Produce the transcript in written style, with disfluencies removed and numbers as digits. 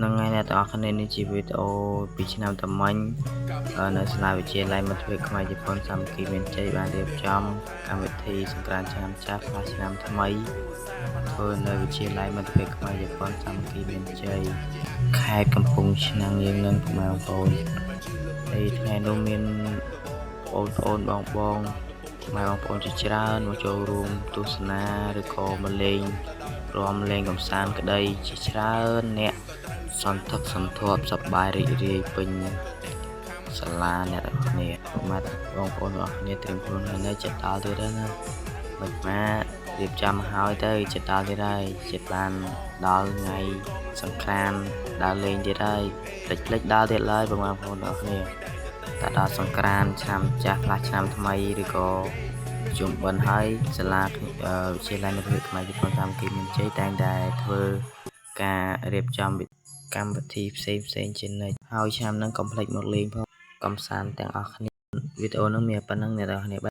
នឹងថ្ងៃអ្នកទាំងអស់គ្នានេះជាវីដេអូពីឆ្នាំតមាញ់នៅសាលាវិទ្យាល័យមិត្តភាពខ្មែរជប៉ុនសាមគ្គីមានជ័យបានរៀបចំកម្មវិធីសង្ក្រាន្តឆ្នាំចាស់ផ្លាស់ឆ្នាំថ្មីធ្វើនៅវិទ្យាល័យមិត្តភាពខ្មែរជប៉ុនសាមគ្គីមានជ័យខេត្តកំពង់ឆ្នាំងយើងនឹងបងប្អូនហើយថ្ងៃនោះមានបងប្អូនជាច្រើនមកចូលរួមទស្សនាឬក៏មកលេងរាំលេងកម្សាន្តក្តីជាច្រើនអ្នកសន្ធឹកសន្ធាប់សប្បាយរីករាយពេញសាលាអ្នកទាំងគ្នាមកបងប្អូនទាំងអស់គ្នាត្រៀមខ្លួនហើយនៅចិត្តដល់ទៀតហើយណាមិនមករៀបចំហើយទៅចិត្តដល់ទៀតហើយចិត្តបានដល់ថ្ងៃសង្ក្រាន្តដើរលេងទៀតហើយភ្លេចដល់ទៀតឡើយបងប្អូនទាំងអស់គ្នាតែដល់សង្ក្រាន្តឆ្នាំចាស់ផ្លាស់ឆ្នាំថ្មីឬក៏ជុំបិណ្ឌហើយសាលាវិទ្យាល័យមិត្តភាពខ្មែរជប៉ុនសាមគ្គីមានជ័យតែងតែធ្វើការរៀបចំកម្មវិធីផ្សេងជានិច្ចហើយឆ្នាំហ្នឹងកុំភ្លេចមកលេងផងកំសាន្តទាំងអស់គ្នាវីដេអូហ្នឹងមានប៉ុណ្ណឹងអ្នកទាំងអស់គ្នា